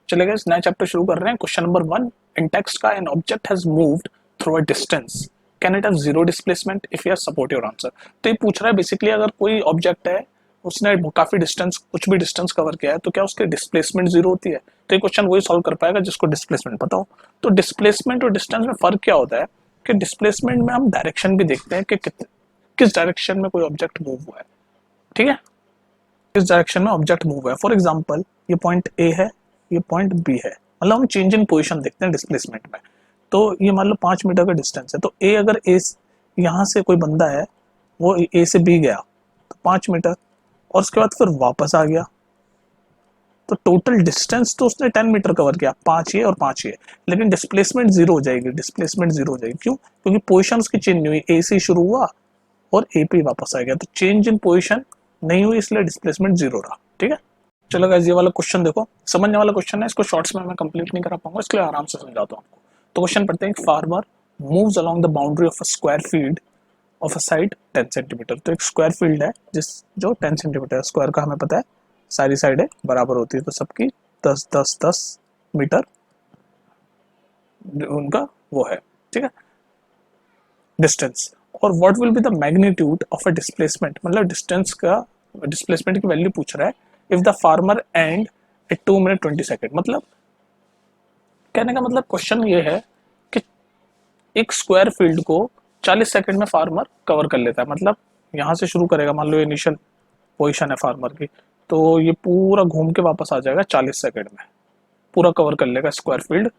चलेगा, इस नया चैप्टर शुरू कर रहे हैं। क्वेश्चन नंबर 1, इन टेक्स्ट का an object has moved through a distance, can it have zero displacement if you support your answer. तो ये पूछ रहा है बेसिकली, अगर कोई ऑब्जेक्ट है, उसने काफी डिस्टेंस, कुछ भी डिस्टेंस कवर किया है, तो क्या उसकी डिस्प्लेसमेंट जीरो होती है। तो ये क्वेश्चन वही सॉल्व कर पाएगा जिसको डिस्प्लेसमेंट पता हो। तो डिस्प्लेसमेंट और डिस्टेंस में फर्क क्या होता है कि डिस्प्लेसमेंट में हम डायरेक्शन भी देखते हैं कि किस डायरेक्शन में कोई ऑब्जेक्ट मूव हुआ है। ठीक है, किस डायरेक्शन में ऑब्जेक्ट मूव है। फॉर एग्जांपल, ये पॉइंट ए है, ये पॉइंट बी है, मतलब हम चेंज इन पोजीशन देखते हैं डिस्प्लेसमेंट में। तो ये मान लो 5 मीटर का डिस्टेंस है, तो ए अगर ए यहाँ से कोई बंदा है, वो ए से बी गया तो 5 मीटर, और उसके बाद फिर वापस आ गया, तो टोटल डिस्टेंस तो उसने 10 मीटर कवर किया, 5 ये और 5 ये, लेकिन डिस्प्लेसमेंट जीरो हो जाएगी। डिस्प्लेसमेंट जीरो हो जाएगी क्यों? क्योंकि पोजीशन उसकी चेंज नहीं हुई, ए से शुरू हुआ और ए पे वापस आ गया, तो चेंज इन पोजीशन नहीं हुई, इसलिए डिस्प्लेसमेंट जीरो रहा। ठीक है, चलो गाइस, ये वाला क्वेश्चन देखो, समझने वाला क्वेश्चन है, इसको शॉर्ट्स में मैं कंप्लीट नहीं करा पाऊंगा, इसलिए आराम से समझाता हूँ आपको। तो क्वेश्चन पढ़ते हैं, farmer moves along the boundary of a square field of a side 10 centimetre. तो एक स्क्वायर फील्ड है जिस जो 10 सेंटीमीटर, स्क्वायर का हमें पता है सारी साइडें बराबर होती है, तो सबकी 10 10 10 मीटर उनका वो है। ठीक है, डिस्टेंस। और what will be the magnitude of a displacement, मतलब डिस्टेंस का, डिस्प्लेसमेंट की वैल्यू पूछ रहा है if the farmer end at 2 minute 20 second. मतलब कहने का मतलब क्वेश्चन ये है कि एक स्क्वायर फील्ड को 40 सेकंड में फार्मर कवर कर लेता है। मतलब यहाँ से शुरू करेगा, मान लो इनिशियल पोजीशन है फार्मर की, तो ये पूरा घूम के वापस आ जाएगा 40 सेकंड में, पूरा कवर कर लेगा स्क्वायर फील्ड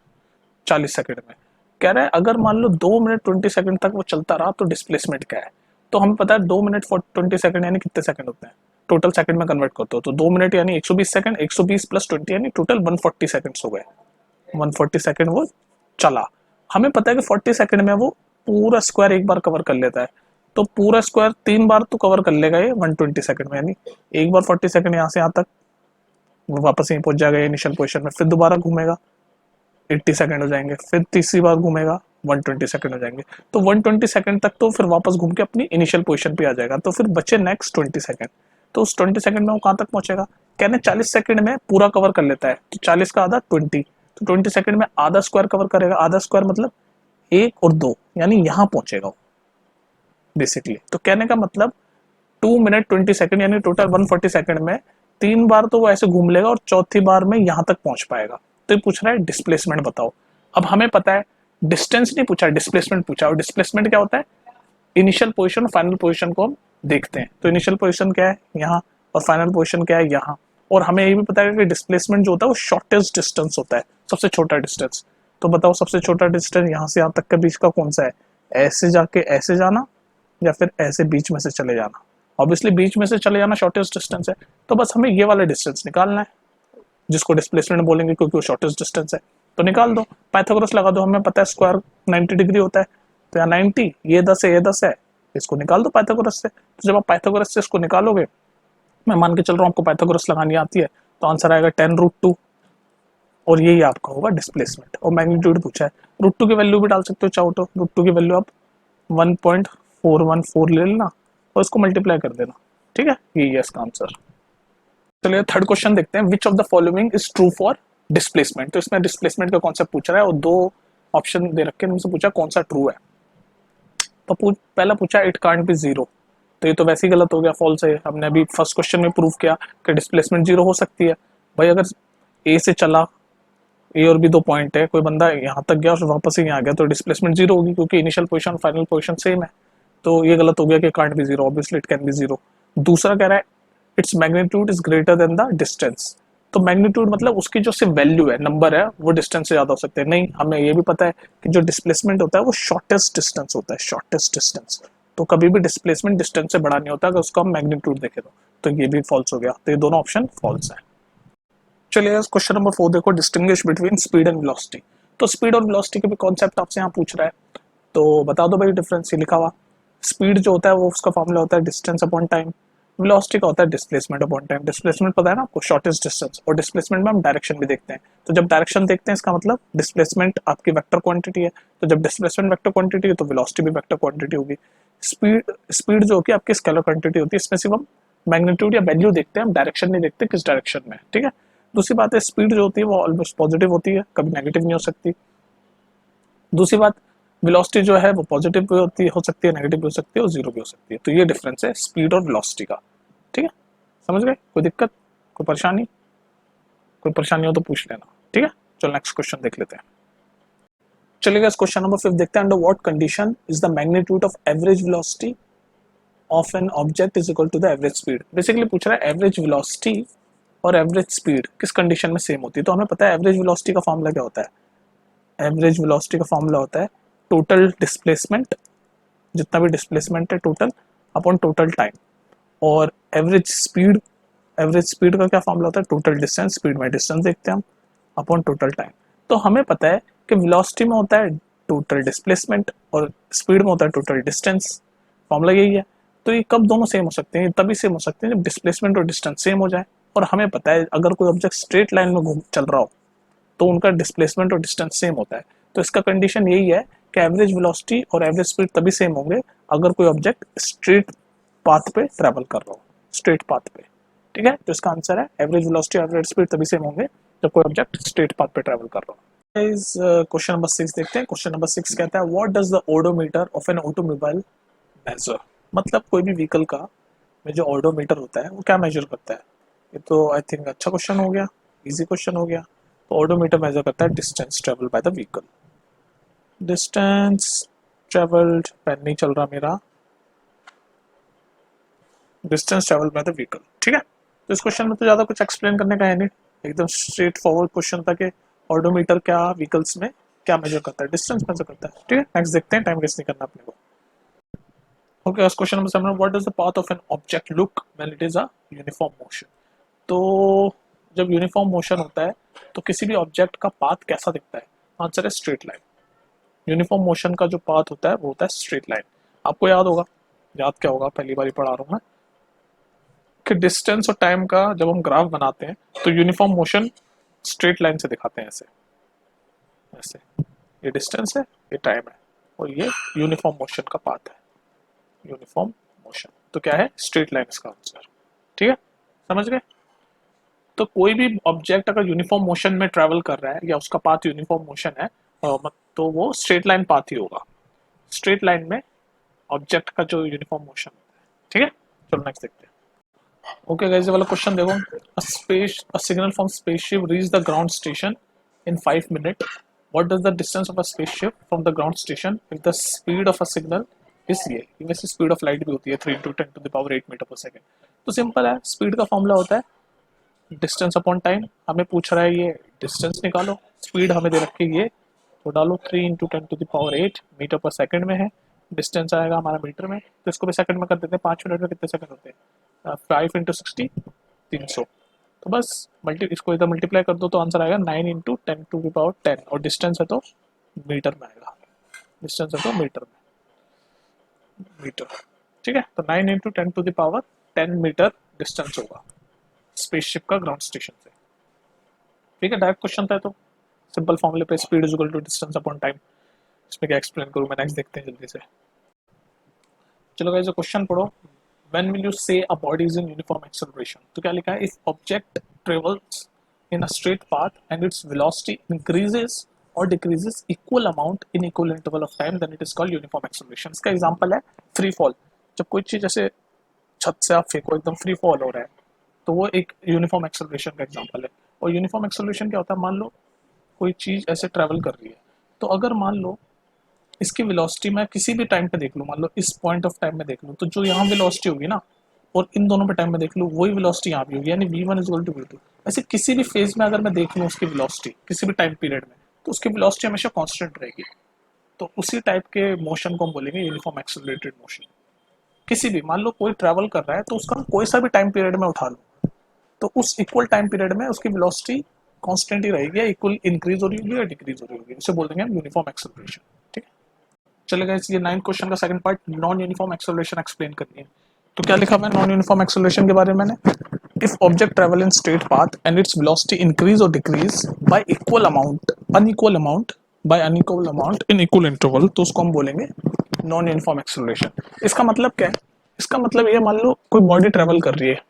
40 सेकंड में। कह रहा है अगर मान लो 2 मिनट 20 सेकंड तक वो चलता रहा तो डिस्प्लेसमेंट क्या है। तो हमें पता है 2 मिनट 20 सेकंड यानी कितने सेकंड होते हैं, टोटल सेकंड में कन्वर्ट करते हो तो 2 मिनट यानी 120 सेकंड, 120 प्लस 20 यानी टोटल 140 सेकंड्स हो गए। 140 सेकंड वो चला। हमें पता है कि 40 सेकंड में वो पूरा स्क्वायर एक बार कवर कर लेता है, तो पूरा स्क्वायर 3 बार तो कवर कर लेगा ये 120 सेकंड में, यानी एक बार 40 सेकंड यहाँ से यहाँ तक, वो वापस यहीं पहुंच जाएगा इनिशियल पोजीशन में, फिर दोबारा घूमेगा 80 सेकंड हो जाएंगे, फिर तीसरी बार घूमेगा 120 सेकंड हो जाएंगे, तो 120 सेकंड तक तो फिर वापस घूम के अपनी इनिशियल पोजीशन पे आ जाएगा, तो फिर बचे नेक्स्ट 20 सेकंड। तो उस 20 सेकंड में वो कहाँ तक पहुंचेगा, कहने 40 सेकंड में पूरा कवर कर लेता है, तो 40 का आधा 20, तो 20 सेकंड में आधा स्क्वायर कवर करेगा, आधा स्क्वायर मतलब 1 और 2, यानी यहाँ पहुंचेगा बेसिकली। तो कहने का मतलब 2 मिनट 20 सेकंड यानी टोटल 140 सेकंड में 3 बार तो वो ऐसे घूम लेगा और चौथी बार में यहाँ तक पहुंच पाएगा। तो ये पूछ रहा है डिस्प्लेसमेंट बताओ। अब हमें पता है डिस्टेंस नहीं पूछा, डिस्प्लेसमेंट पूछा, और डिस्प्लेसमेंट क्या होता है, इनिशियल पोजीशन और फाइनल पोजीशन को हम देखते हैं। तो इनिशियल पोजीशन क्या है यहाँ, और फाइनल पोजीशन क्या है यहाँ। और हमें ये भी पता है कि डिस्प्लेसमेंट जो होता है वो शॉर्टेस्ट डिस्टेंस होता है, सबसे छोटा डिस्टेंस। तो बताओ सबसे छोटा डिस्टेंस यहाँ से यहाँ तक के बीच का कौन सा है, ऐसे जाके ऐसे जाना या फिर ऐसे बीच में से चले जाना। ऑब्वियसली बीच में से चले जाना शॉर्टेस्ट डिस्टेंस है, तो बस हमें ये वाला डिस्टेंस निकालना है जिसको डिस्प्लेसमेंट बोलेंगे क्योंकि वो शॉर्टेस्ट डिस्टेंस है। तो निकाल दो, पाइथागोरस लगा दो, हमें पता है स्क्वायर 90 डिग्री होता है, तो यहाँ 90, ये 10 है, ये 10 है, इसको निकाल दो पाइथागोरस से। तो जब आप पाइथागोरस से इसको निकालोगे, मैं मान के चल रहा हूँ आपको पाइथागोरस लगानी आती है, तो आंसर आएगा 10√2, और यही आपका होगा डिस्प्लेसमेंट। और मैग्नीट्यूड पूछा है, √2 की वैल्यू भी डाल सकते हो चाहो तो, √2 की वैल्यू आप 1.414 ले लेना और इसको मल्टीप्लाई कर देना। ठीक है, यही है इसका आंसर। चलिए थर्ड क्वेश्चन देखते हैं, which of the following is true for displacement. तो इसमें डिस्प्लेसमेंट का कॉन्सेप्ट पूछ रहा है और दो ऑप्शन दे रखे हैं, उनसे पूछा कौन सा ट्रू है। तो पहला पूछा इट कांट बी जीरो, तो ये तो वैसे ही गलत हो गया, फॉल्स है। हमने अभी फर्स्ट क्वेश्चन में प्रूव किया कि डिस्प्लेसमेंट जीरो हो सकती है। भाई अगर ए से चला, ए और बी दो पॉइंट है, कोई बंदा यहाँ तक गया और वापस ही आ गया, तो डिस्प्लेसमेंट जीरो होगी क्योंकि initial position final position same है। तो ये गलत हो गया कि can't be zero, obviously it can be zero. दूसरा कह रहा है its magnitude is greater than the distance. तो मैग्नीट्यूड मतलब उसकी जो सिर्फ वैल्यू है, नंबर है, वो डिस्टेंस से ज्यादा हो सकते हैं। नहीं, हमें ये भी पता है कि जो डिस्प्लेसमेंट होता है वो शॉर्टेस्ट डिस्टेंस होता है, शॉर्टेस्ट डिस्टेंस। तो कभी भी डिस्प्लेसमेंट डिस्टेंस से बड़ा नहीं होता अगर उसका हम मैग्नीट्यूड देखें तो ये भी फॉल्स हो गया, तो ये दोनों ऑप्शन फॉल्स है। चलिए क्वेश्चन नंबर 4 देखो, distinguish between speed and velocity. तो स्पीड और वेलोसिटी के भी कॉन्सेप्ट आपसे यहाँ पूछ रहा है, तो बता दो भाई डिफरेंस। ये लिखा हुआ स्पीड जो होता है वो उसका फॉर्मूला होता है डिस्टेंस अपॉन टाइम, वेलोसिटी का होता है डिस्प्लेसमेंट अपॉन टाइम। डिस्प्लेसमेंट पता है ना आपको, शॉर्टेस्ट डिस्टेंस, और डिस्प्लेसमेंट में हम डायरेक्शन भी देखते हैं। तो जब डायरेक्शन देखते हैं इसका मतलब डिस्प्लेसमेंट आपकी वेक्टर क्वांटिटी है, तो जब डिस्प्लेसमेंट वेक्टर क्वांटिटी है तो वेलोसिटी भी वेक्टर क्वांटिटी होगी। स्पीड स्पीड जो होगी आपकी स्केलर क्वांटिटी होती है, इसमें सिर्फ हम मैग्नीट्यूड या वैल्यू देखते हैं, हम डायरेक्शन नहीं देखते किस डायरेक्शन में। ठीक है, दूसरी बात है स्पीड जो होती है वो ऑलमोस्ट पॉजिटिव होती है, कभी नेगेटिव नहीं हो सकती। दूसरी बात वेलोसिटी जो है वो पॉजिटिव भी होती हो सकती है, नेगेटिव भी हो सकती है और जीरो भी हो सकती है। तो ये डिफरेंस है स्पीड और वेलोसिटी का। ठीक है, समझ गए? कोई दिक्कत, कोई परेशानी? कोई परेशानी हो तो पूछ लेना। ठीक है, चलो नेक्स्ट क्वेश्चन देख लेते हैं। चलिएगा क्वेश्चन नंबर 5 देखते हैं। Under what condition is the magnitude of average velocity of an object is equal to the average speed. Basically पूछ रहा है एवरेज वेलोसिटी और एवरेज स्पीड किस कंडीशन में सेम होती है। तो हमें पता है एवरेज वेलोसिटी का फॉर्मूला क्या होता है। एवरेज वेलोसिटी का फॉर्मूला होता है टोटल डिस्प्लेसमेंट, जितना भी डिस्प्लेसमेंट है टोटल, अपॉन टोटल टाइम। और एवरेज स्पीड का क्या फॉर्मूला होता है, टोटल डिस्टेंस, स्पीड में डिस्टेंस देखते हैं हम, अपॉन टोटल टाइम। तो हमें पता है कि वेलोसिटी में होता है टोटल डिस्प्लेसमेंट और स्पीड में होता है टोटल डिस्टेंस। फॉर्मूला यही है। तो ये कब दोनों सेम हो सकते हैं, तभी सेम हो सकते हैं जब डिस्प्लेसमेंट और डिस्टेंस सेम हो जाए। और हमें पता है अगर कोई ऑब्जेक्ट स्ट्रेट लाइन में घूम चल रहा हो तो उनका डिस्प्लेसमेंट और डिस्टेंस सेम होता है। तो इसका कंडीशन यही है कि एवरेज वेलोसिटी और एवरेज स्पीड तभी सेम होंगे अगर कोई ऑब्जेक्ट स्ट्रेट पाथ पे ट्रैवल कर रहा हो, स्ट्रेट पाथ पे। ठीक है, तो इसका आंसर है एवरेज वेलोसिटी और एवरेज स्पीड तभी सेम होंगे जब कोई ऑब्जेक्ट स्ट्रेट पाथ पे ट्रैवल कर रहा हो। इस क्वेश्चन नंबर 6 देखते हैं। क्वेश्चन नंबर 6 कहता है what does the odometer of an automobile measure. मतलब कोई भी व्हीकल का में जो ऑडोमीटर होता है वो क्या मेजर करता है। ये तो आई थिंक अच्छा क्वेश्चन हो गया, इजी क्वेश्चन हो गया। तो ऑडोमीटर मेजर करता है distance travel by the vehicle. Distance travelled pen नहीं चल रहा मेरा, distance travel by the vehicle. ठीक है, तो इस क्वेश्चन में तो ज़्यादा कुछ एक्सप्लेन करने का है नहीं, एकदम स्ट्रेट फॉरवर्ड क्वेश्चन था कि ऑडोमीटर क्या व्हीकल्स में क्या मेजर करता है, डिस्टेंस मेजर करता है। ठीक है, नेक्स्ट देखते हैं, टाइम वेस्ट नहीं करना अपने को। ओके, इस question number 7, what does the path of an object look when it is a uniform motion. तो जब यूनिफॉर्म मोशन होता है तो किसी भी ऑब्जेक्ट का पाथ कैसा दिखता है, आंसर है स्ट्रेट लाइन। यूनिफॉर्म मोशन का जो पाथ होता है वो होता है स्ट्रेट लाइन। आपको याद होगा, याद क्या होगा, पहली बार पढ़ा रहा हूँ मैं, कि डिस्टेंस और टाइम का जब हम ग्राफ बनाते हैं तो यूनिफॉर्म मोशन स्ट्रेट लाइन से दिखाते हैं, ऐसे ऐसे। ये डिस्टेंस है, ये टाइम है, और ये यूनिफॉर्म मोशन का पाथ है। यूनिफॉर्म मोशन तो क्या है, स्ट्रेट लाइन इसका आंसर। ठीक है, समझ गए? तो कोई भी ऑब्जेक्ट अगर यूनिफॉर्म मोशन में ट्रैवल कर रहा है या उसका पाथ यूनिफॉर्म मोशन है तो वो स्ट्रेट लाइन पाथ ही होगा। स्ट्रेट लाइन में ऑब्जेक्ट का जो यूनिफॉर्म मोशन होता है। ठीक है, चलो नेक्स्ट देखते हैं। ओके गाइस, ये वाला क्वेश्चन देखो। A signal from spaceship reach the ground station in 5 minute. What does the distance of a spaceship from the ground station if the speed of a signal is ये वैसे speed of light भी होती है 3 × 10⁻8 metre per second. तो simple है, speed का formula होता है डिस्टेंस अपॉन टाइम। हमें पूछ रहा है ये डिस्टेंस निकालो, स्पीड हमें दे रखी है ये, तो डालो 3 × 10⁻8 मीटर पर सेकंड में है। डिस्टेंस आएगा हमारा मीटर में, तो इसको भी सेकंड में कर देते हैं। 5 मिनट में कितने सेकंड होते हैं, 5 × 60 300। तो बस इसको इधर मल्टीप्लाई कर दो तो आंसर आएगा 9 × 10⁻10 और डिस्टेंस है तो मीटर में आएगा। डिस्टेंस है तो मीटर में, मीटर। ठीक है, तो 9 × 10⁻10 मीटर डिस्टेंस होगा स्पेसशिप का ग्राउंड स्टेशन से। ठीक है, डायरेक्ट क्वेश्चन था तो सिंपल फॉर्मूले पे speed is equal to distance upon time. इसमें क्या एक्सप्लेन करूं मैं, नेक्स्ट देखते हैं जल्दी से। चलो गाइस, क्वेश्चन पढ़ो। When will you say a body is in uniform acceleration. तो क्या लिखा है, if object travels in a straight path and its velocity increases और decreases equal amount in equal interval of time, then it is called uniform acceleration. इसका example है free fall. जब कोई चीज ऐसे छत से आप फेंको, एकदम फ्री फॉल हो रहा है, तो वो एक यूनिफॉर्म एक्सेलरेशन का एग्जांपल है। और यूनिफॉर्म एक्सेलरेशन क्या होता है, मान लो कोई चीज ऐसे ट्रैवल कर रही है, तो अगर मान लो इसकी वेलोसिटी मैं किसी भी टाइम पे देख लूँ, मान लो इस पॉइंट ऑफ टाइम में देख लूँ, तो जो यहाँ वेलोसिटी होगी ना, और इन दोनों पे टाइम में देख लूँ, वही वेलोसिटी यहाँ भी होगी, यानी v1 is equal to v2। ऐसे किसी भी फेज में अगर मैं देख लूँ उसकी वेलोसिटी किसी भी टाइम पीरियड में, तो उसकी वेलोसिटी हमेशा कांस्टेंट रहेगी। तो उसी टाइप के मोशन को हम बोलेंगे यूनिफॉर्म एक्सेलरेटेड मोशन। किसी भी, मान लो कोई ट्रैवल कर रहा है तो उसका कोई सा भी टाइम पीरियड में उठा लो, तो उस इक्वल टाइम पीरियड में उसकी वेलोसिटी कांस्टेंट ही रहेगी, या इक्वल इंक्रीज हो रही होगी या डिक्रीज हो रही होगी, उसे बोल देंगे हम यूनिफॉर्म एक्सेलरेशन। ठीक है, चलेगा। ये 9 क्वेश्चन का second part, non uniform acceleration explain करनी है। तो क्या लिखा हुआ है नॉन यूनिफॉर्म एक्सेलरेशन के बारे में, if object travel in straight path and its velocity increase और decrease by equal amount, unequal amount, by unequal amount in equal interval, तो उसको हम बोलेंगे नॉन यूनिफॉर्म एक्सेलरेशन। इसका मतलब क्या है, इसका मतलब ये, मान लो कोई बॉडी ट्रेवल कर रही है,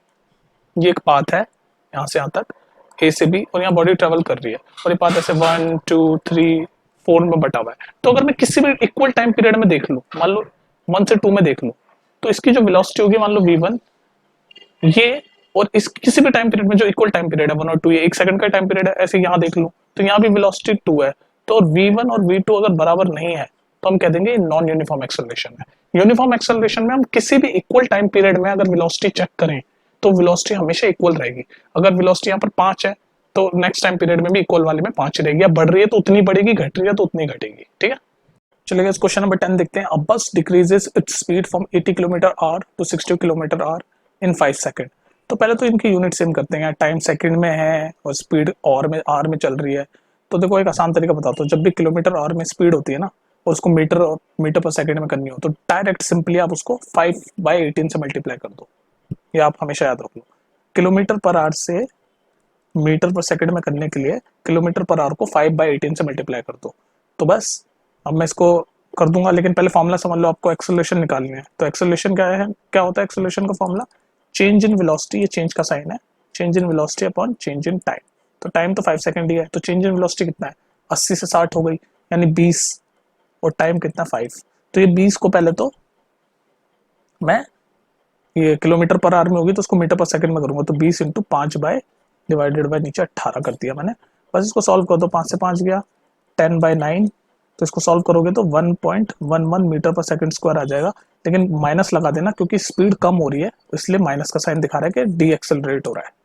ये एक पाथ है यहाँ से यहाँ तक, ए से बी, और यहाँ बॉडी ट्रेवल कर रही है और ये पाथ ऐसे 1 2 3 4 में बटा हुआ है। तो अगर मैं किसी भी इक्वल टाइम पीरियड में देख लूँ, मान लो 1 से 2 में देख लूँ, तो इसकी जो वेलोसिटी होगी मान लो v1 ये, और इस किसी भी टाइम पीरियड में जो इक्वल टाइम पीरियड है 1 और 2, ये 1 सेकंड का टाइम पीरियड है, ऐसे यहाँ देख लूँ तो यहाँ भी वेलोसिटी 2 है। तो v1 और v2 अगर बराबर नहीं है तो हम कह देंगे नॉन यूनिफॉर्म एक्सेलरेशन है। यूनिफॉर्म एक्सेलरेशन में हम किसी भी इक्वल टाइम पीरियड में अगर वेलोसिटी चेक करें तो वेलोसिटी हमेशा इक्वल रहेगी। अगर वेलोसिटी यहाँ पर 5 है तो नेक्स्ट टाइम पीरियड में भी इक्वल वाले में 5 रहेगी, या बढ़ रही है तो उतनी बढ़ेगी, घट रही है तो उतनी घटेगी। ठीक है, चलिए क्वेश्चन नंबर 10 देखते हैं। A bus decreases its speed from 80 kilometre hour to 60 kilometre hour in 5 second. तो पहले तो इनकी यूनिट सेम करते हैं, टाइम सेकंड में है और स्पीड और में आर में चल रही है। तो देखो एक आसान तरीका बताता हूँ, जब भी किलोमीटर आवर में स्पीड होती है ना और उसको मीटर पर सेकंड में करनी हो तो डायरेक्ट सिंपली आप उसको 5/18 से मल्टीप्लाई कर दो। ये आप हमेशा याद रख लो, किलोमीटर पर आवर से मीटर पर सेकंड में करने के लिए किलोमीटर पर आवर को 5/18 से मल्टीप्लाई कर दो। तो बस अब मैं इसको कर दूंगा, लेकिन पहले फॉर्मूला समझ लो, आपको एक्सेलरेशन निकालनी है। तो एक्सेलरेशन क्या है, क्या होता है एक्सेलरेशन का फॉर्मूला, चेंज इन वेलोसिटी, ये चेंज का साइन है, change in velocity upon change in time. तो टाइम तो 5 सेकंड ही है, तो चेंज इन वेलोसिटी कितना है, 80 से 60 हो गई यानी 20, और टाइम कितना 5। तो ये 20 को पहले तो मैं ये किलोमीटर पर आवर में होगी तो उसको मीटर पर सेकंड में करूंगा, तो 20 इंटू 5 बाय डिवाइडेड बाय नीचे 18 कर दिया मैंने। बस इसको सॉल्व कर दो, 5 से 5 गया, 10/9। तो इसको सॉल्व करोगे तो 1.11 मीटर पर सेकंड स्क्वायर आ जाएगा, लेकिन माइनस लगा देना क्योंकि स्पीड कम हो रही है, इसलिए माइनस का साइन दिखा रहा है कि डी एक्सेलरेट हो रहा है।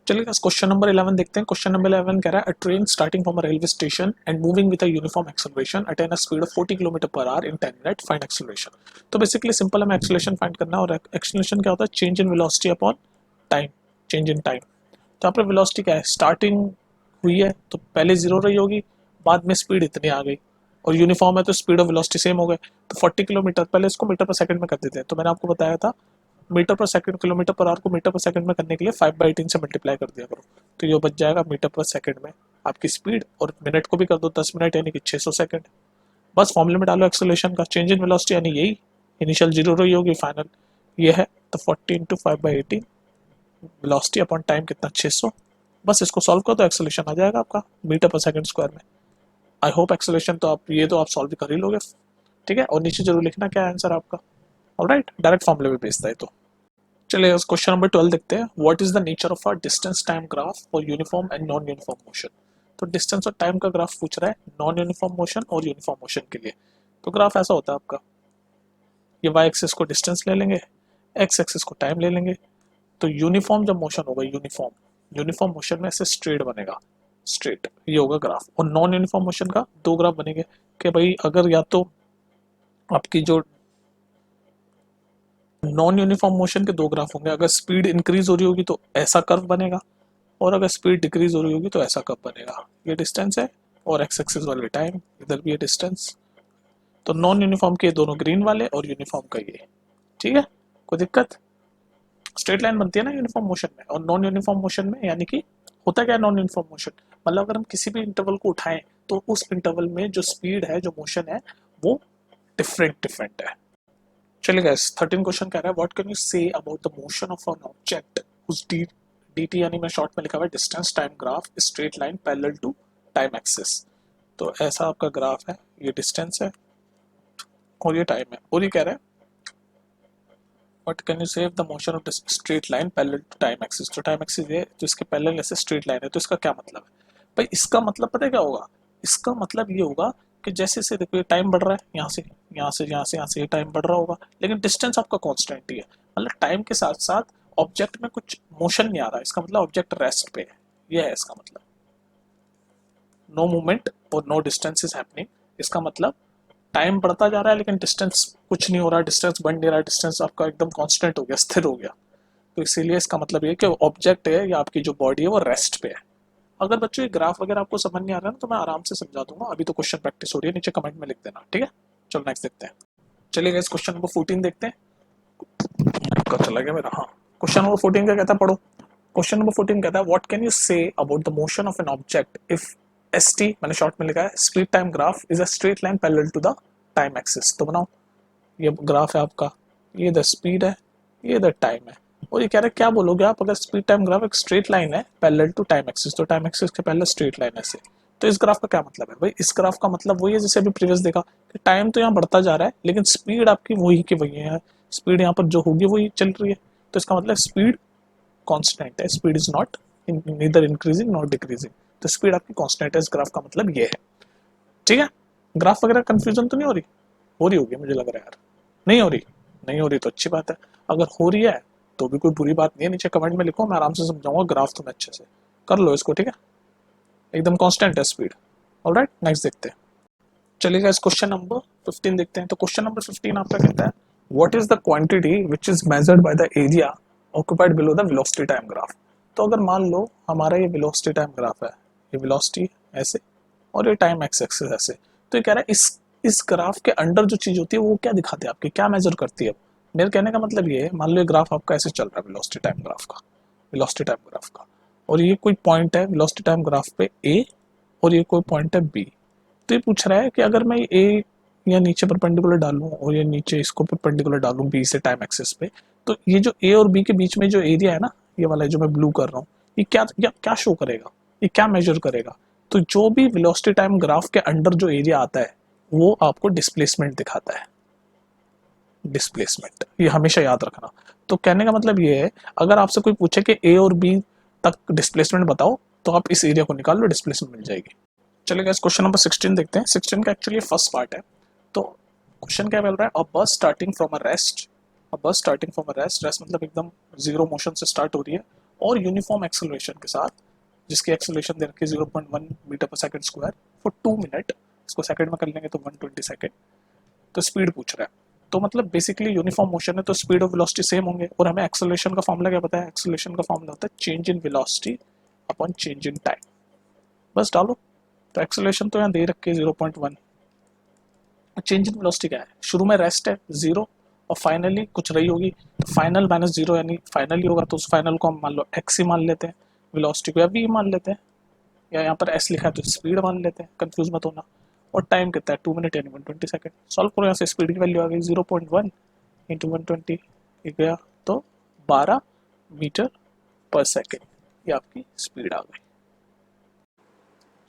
चलिए क्वेश्चन नंबर 11 देखते हैं। क्वेश्चन नंबर 11 कह रहा है, a train starting from a railway station and moving with a uniform acceleration attain a speed of 40 kilometre per our in 10 minute, find acceleration. तो बेसिकली सिंपल हमें एक्सेलरेशन फाइंड करना है, और एक्सेलरेशन क्या होता है, change in velocity upon time, change in time. तो यहाँ पर वेलोसिटी क्या है, स्टार्टिंग हुई है तो पहले जीरो रही होगी, बाद में स्पीड इतनी आ गई, और यूनिफॉर्म है तो स्पीड और वेलोसिटी सेम हो गए। तो 40 किलोमीटर, पहले इसको मीटर पर सेकंड में कर देते हैं। तो मैंने आपको बताया था metre per second, kilometre per our को मीटर पर सेकंड में करने के लिए 5/18 से मल्टीप्लाई कर दिया करो, तो ये बच जाएगा मीटर पर सेकंड में आपकी स्पीड, और मिनट को भी कर दो 10 मिनट यानी कि 600 सेकंड। बस फॉर्मूले में डालो एक्सेलरेशन का, चेंज इन वेलोसिटी यानी यही इनिशियल जीरो रही होगी, फाइनल ये है, तो 40 इंटू 5/18 वेलोसिटी अपॉन टाइम कितना 600। बस इसको सॉल्व कर दो, एक्सेलरेशन आ जाएगा आपका मीटर पर सेकंड स्क्वायर में। आई होप एक्सेलरेशन तो आप ये तो आप सॉल्व कर ही लोगे। ठीक है, और नीचे जरूर लिखना क्या आंसर आपका। ऑलराइट, डायरेक्ट फॉर्मूले में भेजता है। तो चलिए क्वेश्चन नंबर 12 देखते हैं। What is the nature of a distance time graph for uniform and non uniform motion. तो डिस्टेंस और टाइम का ग्राफ पूछ रहा है नॉन यूनिफॉर्म मोशन और यूनिफॉर्म मोशन के लिए। तो ग्राफ ऐसा होता है आपका, ये वाई एक्सिस को डिस्टेंस ले लेंगे, एक्स एक्सिस को टाइम ले लेंगे। तो यूनिफॉर्म जब मोशन होगा, यूनिफॉर्म यूनिफॉर्म मोशन में ऐसे स्ट्रेट बनेगा, स्ट्रेट ये होगा ग्राफ। और नॉन यूनिफॉर्म मोशन का दो ग्राफ बनेंगे कि भाई अगर या तो आपकी जो नॉन यूनिफॉर्म मोशन के दो ग्राफ होंगे, अगर स्पीड इंक्रीज हो रही होगी तो ऐसा कर्व बनेगा, और अगर स्पीड डिक्रीज हो रही होगी तो ऐसा कर्व बनेगा। ये डिस्टेंस है, और एक्स एक्सिस वाले टाइम, इधर भी है डिस्टेंस। तो नॉन यूनिफॉर्म के दोनों ग्रीन वाले और यूनिफॉर्म का ये। ठीक है, कोई दिक्कत, स्ट्रेट लाइन बनती है ना यूनिफॉर्म मोशन में, और नॉन यूनिफॉर्म मोशन में यानी कि होता क्या है नॉन यूनिफॉर्म मोशन, मतलब अगर हम किसी भी इंटरवल को उठाएं तो उस इंटरवल में जो स्पीड है, जो मोशन है, वो डिफरेंट डिफरेंट है। चलिए गाइस, 13 क्वेश्चन कह रहा है, what can you say about the motion of an object whose dt यानी मैं शॉर्ट में लिखा हुआ है distance time graph straight line parallel to time axis. तो ऐसा आपका ग्राफ है, ये डिस्टेंस है और ये टाइम है, और ये कह रहा है what can you say the motion of straight line parallel to time axis. तो टाइम एक्सिस है तो इसके पैरेलल ऐसे स्ट्रेट लाइन है, तो इसका क्या मतलब है भाई, इसका मतलब पता है क्या होगा, इसका मतलब ये होगा कि जैसे जैसे देखो ये टाइम बढ़ रहा है, यहाँ से यहाँ से यहाँ से यहाँ से ये टाइम बढ़ रहा होगा, लेकिन डिस्टेंस आपका कांस्टेंट ही है। मतलब टाइम के साथ साथ ऑब्जेक्ट में कुछ मोशन नहीं आ रहा, इसका मतलब ऑब्जेक्ट रेस्ट पे है, ये है इसका मतलब। नो मूवमेंट और नो डिस्टेंस इज हैपनिंग, इसका मतलब टाइम बढ़ता जा रहा है लेकिन डिस्टेंस कुछ नहीं हो रहा, डिस्टेंस बढ़ नहीं रहा, डिस्टेंस आपका एकदम कांस्टेंट हो गया, स्थिर हो गया। तो इसीलिए इसका मतलब ये कि ऑब्जेक्ट है या आपकी जो बॉडी है वो रेस्ट पे है। अगर बच्चों ये ग्राफ वगैरह आपको समझ नहीं आ रहा है ना तो मैं आराम से समझा दूंगा, अभी तो क्वेश्चन प्रैक्टिस हो रही है, नीचे कमेंट में लिख देना। ठीक है, चलो नेक्स्ट देखते हैं। चलिए गाइस, क्वेश्चन नंबर 14 देखते हैं। आपका चला गया मेरा, हाँ। क्वेश्चन नंबर 14 क्या कहता है, पढ़ो। क्वेश्चन नंबर 14 कहता है, what can you say about the motion of an object if S T, मैंने शॉर्ट में लिखा है speed time graph is a straight line parallel to the time axis. तो बनाओ, ये ग्राफ है आपका, ये द स्पीड है, ये द टाइम है। और ये कह रहे हैं क्या बोलोगे आप, अगर स्पीड टाइम ग्राफ एक स्ट्रेट लाइन है पैरेलल टू टाइम एक्सिस, तो टाइम एक्सिस के पहले स्ट्रेट लाइन है ऐसे, तो इस ग्राफ का क्या मतलब है भाई? इस ग्राफ का मतलब वही है जैसे अभी प्रीवियस देखा कि टाइम तो यहाँ बढ़ता जा रहा है लेकिन स्पीड आपकी वही की वही है, स्पीड यहाँ पर जो होगी वही चल रही है, तो इसका मतलब स्पीड कांस्टेंट है, speed is not neither increasing not decreasing, तो स्पीड आपकी कांस्टेंट है, इस ग्राफ का मतलब ये है। ठीक है, ग्राफ वगैरह कंफ्यूजन तो नहीं हो रही होगी मुझे लग रहा है यार, नहीं हो रही, नहीं हो रही तो अच्छी बात है, अगर हो रही है तो भी कोई बुरी बात नहीं है, नीचे कमेंट में लिखो, मैं आराम से समझाऊंगा, ग्राफ तुम्हें अच्छे से कर लो इसको। ठीक है, एकदम कांस्टेंट है स्पीड। ऑलराइट, नेक्स्ट देखते हैं। चलिएगा इस क्वेश्चन नंबर 15 देखते हैं। तो क्वेश्चन नंबर 15 आपका कहता है what is the quantity which is measured by the area occupied below the velocity time graph. तो अगर मान लो हमारा ये वेलोसिटी टाइम ग्राफ है, ये वेलोसिटी ऐसे और ये टाइम एक्स एक्सिस ऐसे, तो ये कह रहा है इस ग्राफ के अंडर जो चीज होती है वो क्या दिखाती है आपकी, क्या मेजर करती है। मेरे कहने का मतलब ये है, मान लो ये ग्राफ आपका ऐसे चल रहा है वेलोसिटी टाइम ग्राफ का, वेलोसिटी टाइम ग्राफ का, और ये कोई पॉइंट है वेलोसिटी टाइम ग्राफ पे ए, और ये कोई पॉइंट है बी। तो ये पूछ रहा है कि अगर मैं ए या नीचे परपेंडिकुलर डालूं और ये नीचे इसको परपेंडिकुलर डालूं बी से टाइम एक्सिस पे, तो ये जो ए और बी के बीच में जो एरिया है ना, ये वाला है जो मैं ब्लू कर रहा हूँ, ये क्या शो करेगा, ये क्या मेजर करेगा। तो जो भी वेलोसिटी टाइम ग्राफ के अंडर जो एरिया आता है वो आपको डिस्प्लेसमेंट दिखाता है, डिस्प्लेसमेंट, ये हमेशा याद रखना। तो कहने का मतलब ये है, अगर आपसे कोई पूछे कि ए और बी तक डिस्प्लेसमेंट बताओ, तो आप इस एरिया को निकाल लो, डिस्प्लेसमेंट मिल जाएगी। चलिए क्वेश्चन नंबर 16 देखते हैं। 16 का एक्चुअली फर्स्ट पार्ट है। तो क्वेश्चन क्या बोल रहा है, a bus starting from a rest, a bus starting from a rest, rest मतलब एकदम जीरो मोशन से स्टार्ट हो रही है और यूनिफॉर्म एक्सेलरेशन के साथ, जिसकी एक्सेलरेशन दे रखी है 0.1 metre per second square for 2 minute, इसको सेकंड में कर लेंगे तो 120 सेकंड। तो स्पीड पूछ रहा है, तो मतलब बेसिकली यूनिफॉर्म मोशन है तो स्पीड और वेलोसिटी सेम होंगे, और हमें एक्सेलरेशन का फॉर्मूला क्या पता है, एक्सेलरेशन का फॉर्मूला होता है change in velocity upon change in time, बस डालो। तो एक्सेलरेशन तो यहाँ दे रखी है 0.1, चेंज इन वेलोसिटी क्या है, शुरू में रेस्ट है जीरो और फाइनली कुछ रही होगी, तो फाइनल माइनस जीरो यानी फाइनल ही होगा, तो उस फाइनल को हम मान लो एक्स ही मान लेते हैं, वेलोसिटी को या वी मान लेते हैं, या यहाँ पर एस लिखा है तो स्पीड मान लेते हैं, कंफ्यूज मत होना। और टाइम कितना है 2 मिनट यानी 120 सेकंड। सॉल्व करो, यहाँ से स्पीड की वैल्यू आ गई 0.1 इंटू 120 गया तो 12 मीटर पर सेकेंड, ये आपकी स्पीड आ गई।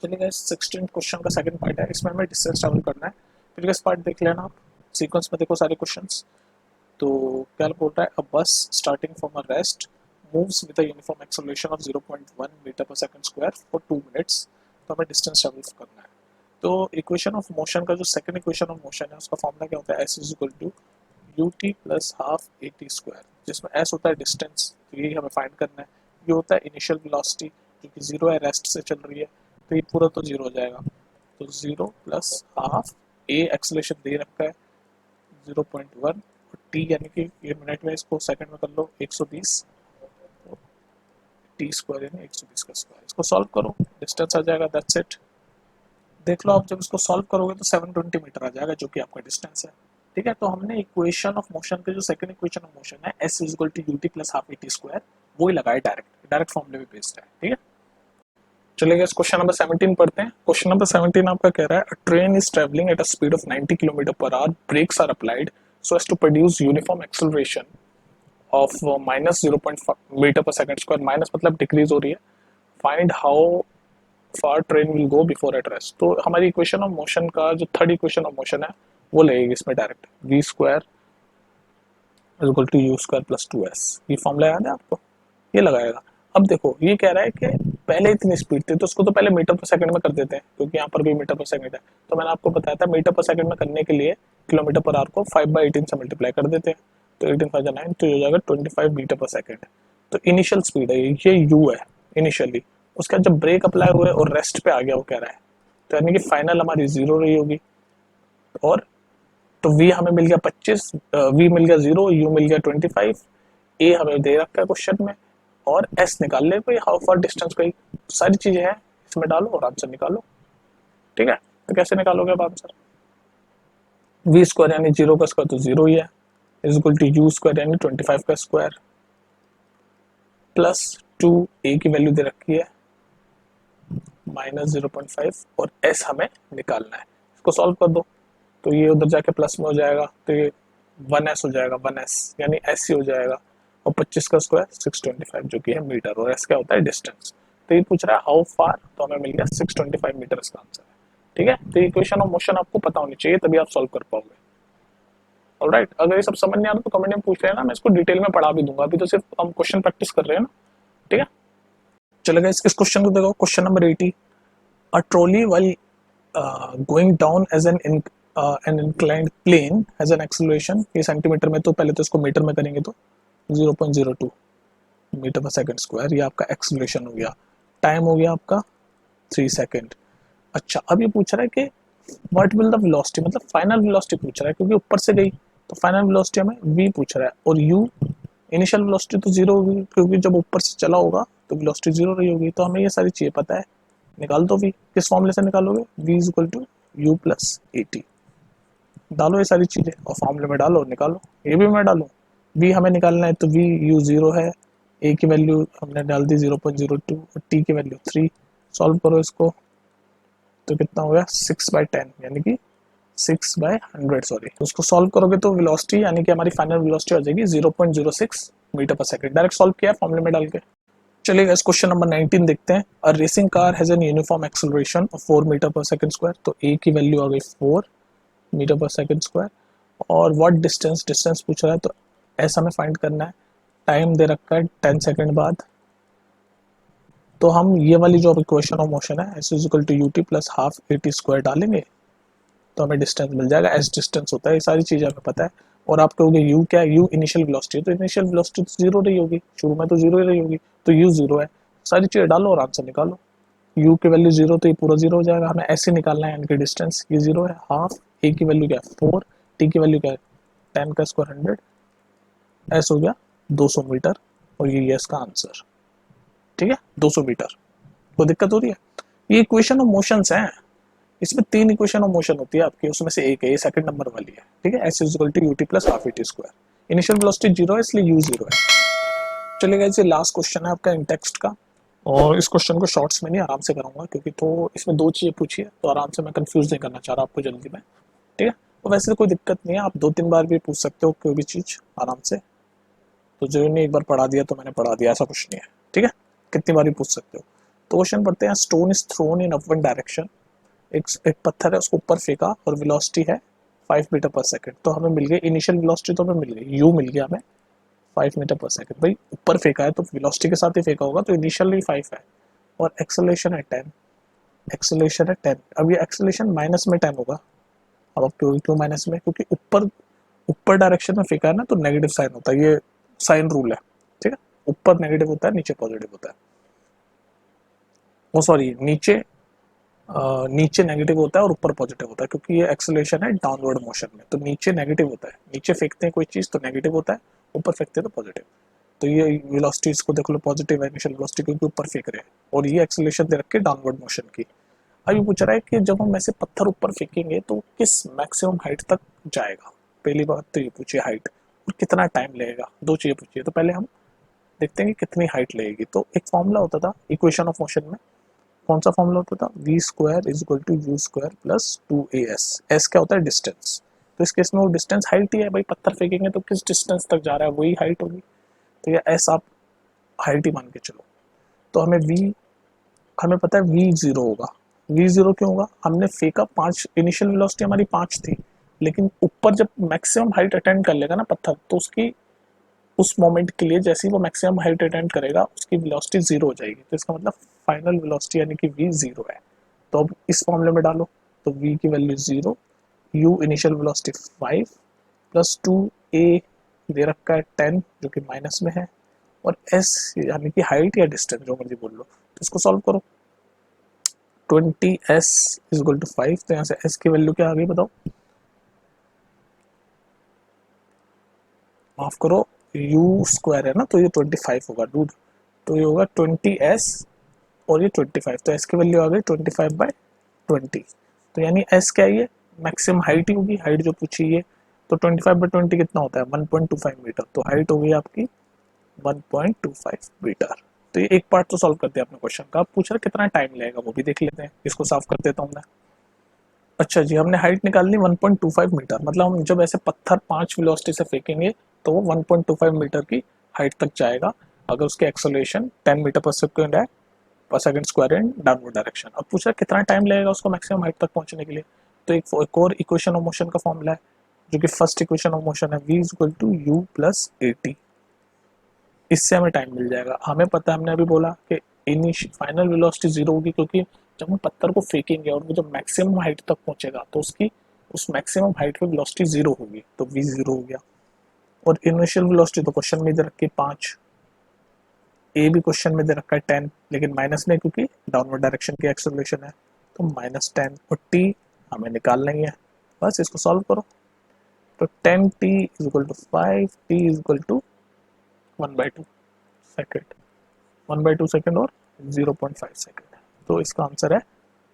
चलिए गाइस 16 क्वेश्चन का सेकंड पार्ट है, इसमें हमें डिस्टेंस ट्रैवल करना है। प्रीवियस पार्ट देख लेना आप, सीक्वेंस में देखो सारे क्वेश्चंस। तो क्या बोल रहा है, a bus starting from a rest moves with a uniform acceleration of 0.1 metre per second square for 2 minutes, तो हमें डिस्टेंस ट्रैवल करना है। तो इक्वेशन ऑफ मोशन का जो सेकंड इक्वेशन ऑफ मोशन है उसका फॉर्मूला क्या होता है, S is equal to U T plus half A T square, जिसमें एस होता है डिस्टेंस, तो यही हमें फाइंड करना है। ये होता है इनिशियल वेलोसिटी जो कि जीरो है, रेस्ट से चल रही है, तो ये पूरा तो जीरो हो जाएगा, तो जीरो प्लस हाफ ए एक्सेलरेशन दे रखा है 0.1, और टी यानी कि ये मिनट में, इसको सेकंड में कर लो 120, तो टी स्क्वायर यानी 120 का स्क्वायर। इसको सॉल्व करो, डिस्टेंस आ जाएगा, दैट्स इट। देख लो आप जब इसको सॉल्व करोगे तो 720 मीटर आ जाएगा जो कि आपका डिस्टेंस है। ठीक है, तो हमने इक्वेशन ऑफ मोशन के जो सेकंड इक्वेशन ऑफ मोशन है S is equal to U T plus half A T square, वो ही लगाया, डायरेक्ट डायरेक्ट फॉर्मूले में बेस्ड है। ठीक है, चलिए क्वेश्चन नंबर 17 पढ़ते हैं। क्वेश्चन नंबर 17 आपका कह रहा है a train is travelling at a speed of 90 kilometre per hour, brakes are applied so as to produce uniform acceleration of minus 0.5 metre per second square, minus मतलब decrease हो रही है, find how far train will go before at rest. तो हमारी equation of motion का जो third equation of motion है वो लगेगी इसमें डायरेक्ट, V square is equal to U square plus 2s, ये फॉर्मूला याद है आपको, ये लगाएगा। अब देखो ये कह रहा है कि पहले इतनी स्पीड थी तो उसको तो पहले मीटर पर सेकंड में कर देते हैं, क्योंकि यहाँ पर भी मीटर पर सेकंड है, तो मैंने आपको बताया था मीटर पर सेकंड में करने के लिए किलोमीटर पर आवर को 5/18 से मल्टीप्लाई कर देते हैं, तो 18 5 9 तो ये हो जाएगा 25 मीटर पर सेकंड। तो इनिशियल स्पीड है ये यू है इनिशियली, उसका जब ब्रेक अप्लाई हुए और रेस्ट पे आ गया वो कह रहा है, तो यानी कि फाइनल हमारी जीरो रही होगी, और तो v हमें मिल गया 25, v मिल गया 0, u मिल गया 25, a हमें दे रखा है क्वेश्चन में, और s निकाल ले कोई, हाउ फार डिस्टेंस कोई, सारी चीजें हैं इसमें डालो और आंसर निकालो। ठीक है, तो कैसे निकालोगे अब आंसर, v स्क्वायर यानी 0 का स्क्वायर तो 0 ही है, is equal to u square यानी 25 का स्क्वायर प्लस 2 a की वैल्यू दे रखी है माइनस 0.5, और s हमें निकालना है, इसको सॉल्व कर दो, तो ये उधर जाके प्लस में हो जाएगा, तो ये 1s हो जाएगा, 1s यानी s ही हो जाएगा, और 25 का स्क्वायर 625 जो कि है मीटर, और एस क्या होता है डिस्टेंस। तो ये पूछ रहा है हाउ फार, तो हमें मिल गया 625 मीटर इसका आंसर है। ठीक है, तो इक्वेशन ऑफ मोशन आपको पता होनी चाहिए तभी आप सॉल्व कर पाओगे। ऑलराइट, अगर ये सब समझ नहीं आ रहा तो कमेंट में पूछ लेना, मैं इसको डिटेल में पढ़ा भी दूंगा, अभी तो सिर्फ हम क्वेश्चन प्रैक्टिस कर रहे हैं ना। ठीक है, चलेगा इस क्वेश्चन को देखो, question number 80। A trolley while going down as an inclined plane has an acceleration, ये सेंटीमीटर में, तो पहले तो इसको मीटर में करेंगे तो 0.02 मीटर पर सेकंड स्क्वायर, ये आपका एक्सेलरेशन हो गया। टाइम हो गया आपका 3 सेकंड। अच्छा, अब ये पूछ रहा है कि व्हाट विल द वेलोसिटी, मतलब फाइनल वेलोसिटी पूछ रहा है, क्योंकि ऊपर से गई तो फाइनल वेलोसिटी हमें v पूछ रहा है, और u इनिशियल वेलोसिटी तो जीरो होगी, क्योंकि जब ऊपर से चला होगा तो वेलोसिटी जीरो रही होगी। तो हमें ये सारी चीजें पता है, निकाल दो v। किस फॉर्मूले से निकालोगे, v is equal to u plus A T, डालो ये सारी चीजें और फॉर्मूले में डालो, निकालो। ये भी मैं डालूं, v हमें निकालना है तो v u जीरो है, a की वैल्यू हमने डाल दी 0.02 और t की वैल्यू 3। सॉल्व करो इसको तो कितना हो गया 6/10, यानी कि 6/100 सॉरी। तो उसको सॉल्व करोगे तो वेलोसिटी यानी कि हमारी फाइनल वेलोसिटी हो जाएगी 0.06 metre per second. Direct solve किया फॉर्मूले में डाल के। चलिए इस क्वेश्चन नंबर 19 देखते हैं। A racing car has an uniform acceleration of 4 metre per second square, तो a की वैल्यू आ गई 4 मीटर पर सेकंड स्क्वायर, और व्हाट डिस्टेंस, डिस्टेंस पूछ रहा है तो ऐसा हमें फाइंड करना है। टाइम दे रखा है 10 सेकंड बाद, तो हम ये वाली जो इक्वेशन ऑफ मोशन है S is equal to U T plus half A T square डालेंगे तो हमें डिस्टेंस मिल जाएगा। एस डिस्टेंस होता है, ये सारी चीजें हमें पता है। और आप कहोगे यू क्या है, यू इनिशियल वेलोसिटी, तो इनिशियल वेलोसिटी तो जीरो रही होगी, शुरू में तो जीरो ही रही होगी, तो यू जीरो है। सारी चीजें डालो और आंसर निकालो। यू की वैल्यू जीरो तो ये पूरा जीरो हो जाएगा, हमें ऐसे निकालना है, यानी कि डिस्टेंस ये जीरो है, हाफ ए की वैल्यू क्या है 4, टी की वैल्यू क्या है 10 का स्क्वायर 100, एस हो गया 200 मीटर, और ये इसका आंसर। ठीक है, 200 मीटर। कोई दिक्कत हो रही है? ये इक्वेशन ऑफ मोशंस हैं, इसमें 3 इक्वेशन ऑफ मोशन होती है आपकी, उसमें से एक है, ये सेकंड नंबर वाली है। ठीक है, S is equal to U T plus half A T square. Initial velocity zero है इसलिए यू जीरो है। चलेगा, ये लास्ट क्वेश्चन है आपका इन टेक्स्ट का, और इस क्वेश्चन को शॉर्ट्स में नहीं आराम से कराऊंगा, क्योंकि तो इसमें 2 चीजें पूछी है, तो आराम से मैं कंफ्यूज नहीं करना चाह रहा आपको जल्दी में। ठीक है, तो वैसे तो कोई दिक्कत नहीं है, आप 2-3 बार भी पूछ सकते हो कोई भी चीज आराम से, तो जो ने एक बार पढ़ा दिया तो मैंने पढ़ा दिया, ऐसा कुछ नहीं है। ठीक है, कितनी बार भी पूछ सकते हो। तो क्वेश्चन पढ़ते हैं। Stone is thrown in upward direction, एक पत्थर है उसको ऊपर फेंका और वेलोसिटी है 5 मीटर पर सेकंड, तो हमें मिल गई इनिशियल वेलोसिटी, तो हमें मिल गई यू मिल गया हमें 5 मीटर पर सेकंड। भाई ऊपर फेंका है तो वेलोसिटी के साथ ही फेंका होगा, तो इनिशियल ही 5 है, और एक्सेलरेशन है 10, एक्सेलरेशन है 10। अब ये एक्सेलरेशन माइनस में 10 होगा। अब क्यों क्यों माइनस में, क्योंकि ऊपर ऊपर डायरेक्शन में फेंका है ना, तो नेगेटिव साइन होता है, ये साइन रूल है। ठीक है, ऊपर नेगेटिव होता है, नीचे पॉजिटिव होता है। वो सॉरी, नीचे नेगेटिव होता है और ऊपर पॉजिटिव होता है, क्योंकि ये एक्सेलरेशन है डाउनवर्ड मोशन में, तो नीचे नेगेटिव होता है, नीचे फेंकते हैं कोई चीज तो नेगेटिव होता है, ऊपर फेंकते हैं तो पॉजिटिव। तो ये वेलोसिटी इसको देख लो, पॉजिटिव है इनिशियल वेलोसिटी, क्योंकि ऊपर फेंक रहे हैं, और ये एक्सेलरेशन दे रखे डाउनवर्ड मोशन की। अब ये पूछ रहा है कि जब हम ऐसे पत्थर ऊपर फेंकेंगे तो किस मैक्सिमम हाइट तक जाएगा। पहली बात तो ये पूछिए हाइट, और कितना टाइम लगेगा, 2 चीजें पूछिए। तो पहले हम देखते हैं कि कितनी हाइट लगेगी। तो एक फॉर्मूला होता था इक्वेशन ऑफ मोशन में, कौन सा फॉर्मूला होता था, V square is equal to U square plus 2as। S क्या होता है डिस्टेंस, तो इस केस में वो डिस्टेंस हाइट ही है, भाई पत्थर फेंकेंगे तो किस डिस्टेंस तक जा रहा है वही हाइट होगी, तो ये एस आप हाइट ही मान के चलो। तो हमें वी, हमें पता है वी जीरो होगा। वी जीरो क्यों होगा, हमने फेंका 5, इनिशियल वेलोसिटी हमारी 5 थी, लेकिन ऊपर जब मैक्सिमम हाइट अटेंड कर लेगा ना पत्थर, तो उसकी उस मोमेंट के लिए जैसे ही वो मैक्सिमम हाइट अटेंड करेगा उसकी वेलोसिटी जीरो हो जाएगी, तो इसका मतलब फाइनल वेलोसिटी यानी कि v जीरो है। तो अब इस मामले में डालो, तो v की value zero, u initial velocity 5 plus 2a दे रखा है 10 जो कि माइनस में है, और s यानी कि हाइट या डिस्टेंस जो मर्जी बोल लो, तो इसको सॉल्व करो। 20s इज इक्वल टू 5, तो यहाँ से s की वैल्यू क्या आ गई बताओ, माफ करो, u स्क्वायर है ना, तो ये 25 होगा डूड, तो ये होगा 20s और ये 25, तो s की वैल्यू आ गई 25/20। तो यानी s क्या है, ये मैक्सिमम हाइट ही होगी, हाइट जो पूछी है। तो 25/20 कितना होता है 1.25 मीटर, तो हाइट हो गई आपकी 1.25 मीटर। तो ये एक पार्ट तो सॉल्व कर दिया आपने क्वेश्चन का। आप पूछ रहे कितना टाइम लगेगा, वो भी देख लेते हैं, इसको साफ कर देता हूँ मैं। अच्छा जी, हमने हाइट निकाल ली 1.25 मीटर, मतलब हम जब ऐसे पत्थर 5 वेलोसिटी से फेंकेंगे तो वो 1.25 मीटर की हाइट तक जाएगा अगर उसके एक्सेलरेशन 10 मीटर पर सेकंड है पर second square in downward direction. अब पूछ रहा है कितना टाइम लगेगा उसको मैक्सिमम हाइट तक पहुंचने के लिए। तो एक और इक्वेशन ऑफ मोशन का फॉर्मूला है जो कि फर्स्ट इक्वेशन ऑफ मोशन है, v is equal to u plus A t. इससे हमें टाइम मिल जाएगा। हमें पता है, हमने अभी बोला कि फाइनल वेलोसिटी जीरो होगी क्योंकि जब हम पत्थर को फेंकेंगे और वो जब मैक्सिमम हाइट तक पहुंचेगा तो उसकी उस मैक्सिमम हाइट पे वेलोसिटी जीरो होगी, तो v जीरो हो गया। और इनिशियल वेलोसिटी तो क्वेश्चन में दे रखी है 5, ए भी क्वेश्चन में दे रखा है 10, लेकिन माइनस नहीं क्योंकि डाउनवर्ड डायरेक्शन की एक्सेलरेशन है, तो -10। और टी हमें निकालना ही है, बस इसको सॉल्व करो। तो 10t is equal to 5, t is equal to 1/2 second, 1/2 second और 0.5 सेकेंड। तो इसका आंसर है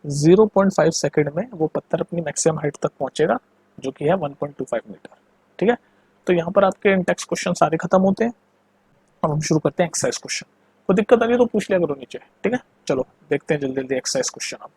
0.5 सेकेंड में वो पत्थर अपनी मैक्सिमम हाइट तक पहुंचेगा जो कि है 1.25 मीटर। ठीक है, तो यहाँ पर आपके इंटेक्स क्वेश्चन सारे खत्म होते हैं। अब हम शुरू करते हैं एक्सरसाइज क्वेश्चन। कोई दिक्कत आ रही है तो पूछ लिया करो नीचे। ठीक है, चलो देखते हैं जल्दी जल्दी एक्सरसाइज क्वेश्चन। अब